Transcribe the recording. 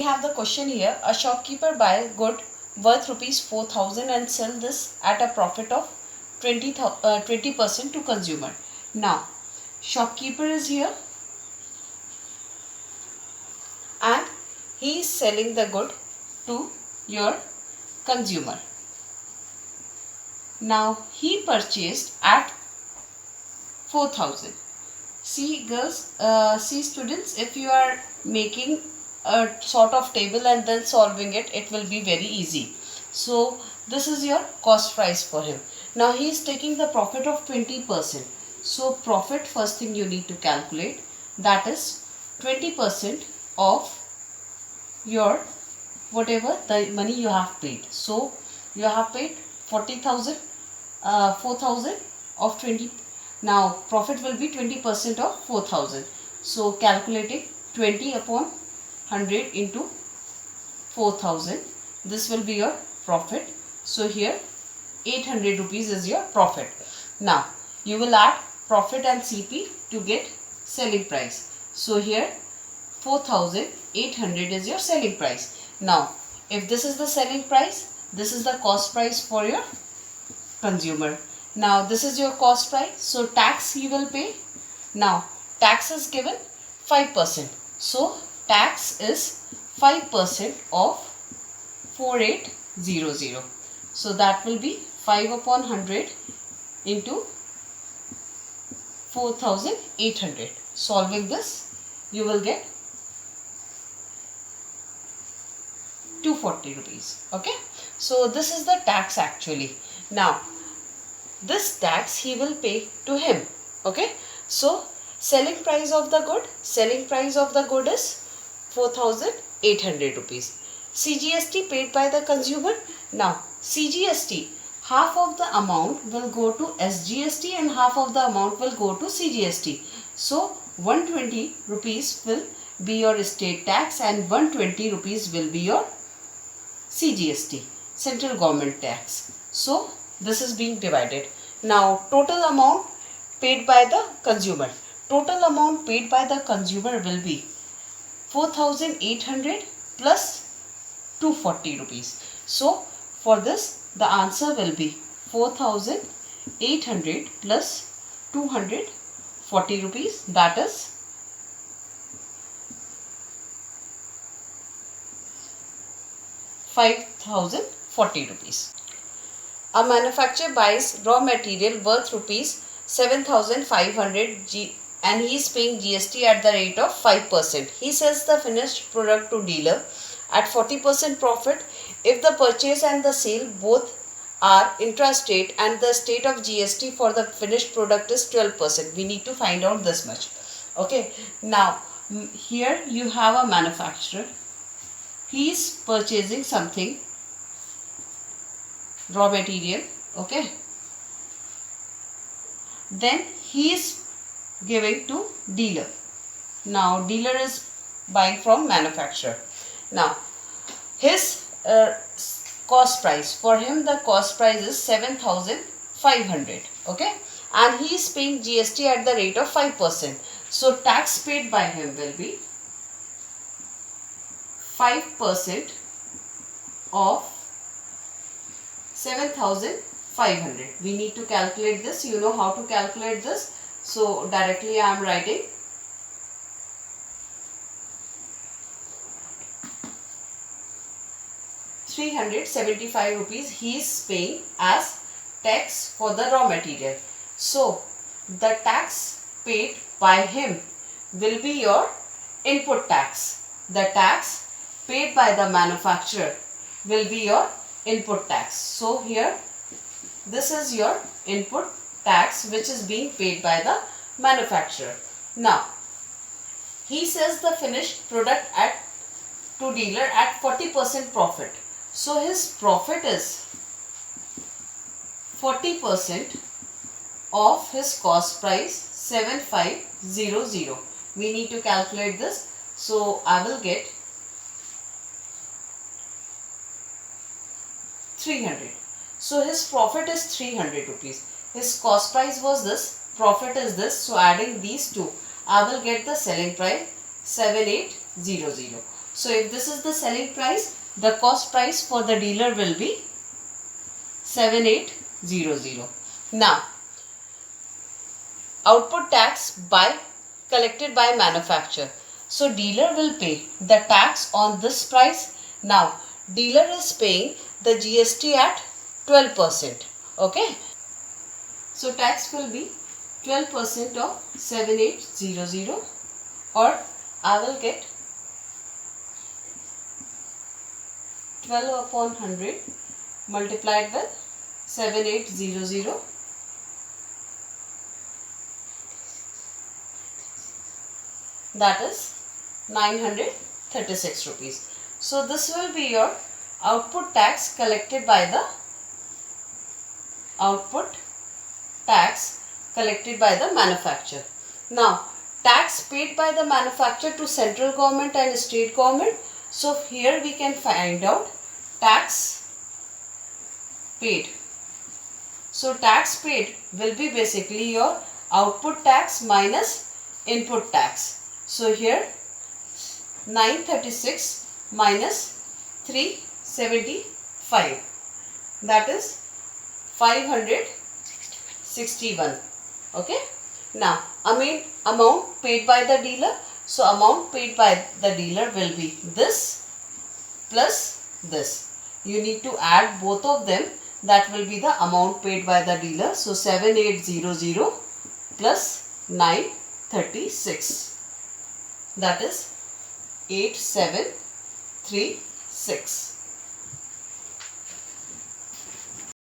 We have the question here. A shopkeeper buys good worth rupees 4,000 and sell this at a profit of 20% to consumer. Now, shopkeeper is here and he is selling the good to your consumer. Now, he purchased at 4,000. See girls, see students, if you are making a sort of table and then solving it, it will be very easy. So this is your cost price for him. Now he is taking the profit of 20%. So profit, first thing you need to calculate, that is 20% of your whatever the money you have paid. So you have paid 40,000, 4,000 of 20. Now profit will be 20% of 4,000. So calculating 20 upon 100 into 4,000. This will be your profit. So here 800 rupees is your profit. Now you will add profit and CP to get selling price. So here 4,800 is your selling price. Now if this is the selling price, this is the cost price for your consumer. Now this is your cost price. So tax he will pay. Now tax is given 5%. So tax is 5% of 4800. So that will be 5 upon 100 into 4,800. Solving this, you will get 240 rupees. Okay. So this is the tax actually. Now this tax he will pay to him. Okay. So selling price of the good is 4,800 rupees. CGST paid by the consumer. Now CGST, half of the amount will go to SGST and half of the amount will go to CGST. So 120 rupees will be your state tax and 120 rupees will be your CGST, central government tax. So this is being divided. Now total amount paid by the consumer. Total amount paid by the consumer will be 4,800 plus 240 rupees. So for this the answer will be 4,800 plus 240 rupees, that is 5,040 rupees. A manufacturer buys raw material worth rupees 7,500 and he is paying GST at the rate of 5%. He sells the finished product to dealer at 40% profit if the purchase and the sale both are intrastate and the state of GST for the finished product is 12%. We need to find out this much. Okay. Now here you have a manufacturer. He is purchasing something, raw material. Okay. Then he is giving to dealer. Now dealer is buying from manufacturer. Now his cost price, for him the cost price is 7,500. Okay, and he is paying GST at the rate of 5%. So tax paid by him will be 5% of 7,500. We need to calculate this. You know how to calculate this. So directly I am writing 375 rupees he is paying as tax for the raw material. So the tax paid by him will be your input tax. The tax paid by the manufacturer will be your input tax. So here this is your input tax which is being paid by the manufacturer. Now he sells the finished product to dealer at 40% profit. So his profit is 40% of his cost price 7,500. We need to calculate this. So I will get 300. So his profit is 300 rupees. His cost price was this, profit is this. So adding these two, I will get the selling price 7,800. So if this is the selling price, the cost price for the dealer will be 7800. Now, output tax collected by manufacturer. So dealer will pay the tax on this price. Now, dealer is paying the GST at 12%. Okay. So tax will be 12% of 7800, or I will get 12 upon 100 multiplied with 7800, that is 936 rupees. So this will be your output tax collected by the manufacturer. Now, tax paid by the manufacturer to central government and state government. So here we can find out tax paid. So tax paid will be basically your output tax minus input tax. So here 936 minus 375, that is 561. Okay. Now, amount paid by the dealer. So amount paid by the dealer will be this plus this. You need to add both of them. That will be the amount paid by the dealer. So 7800 plus 936. That is 8736.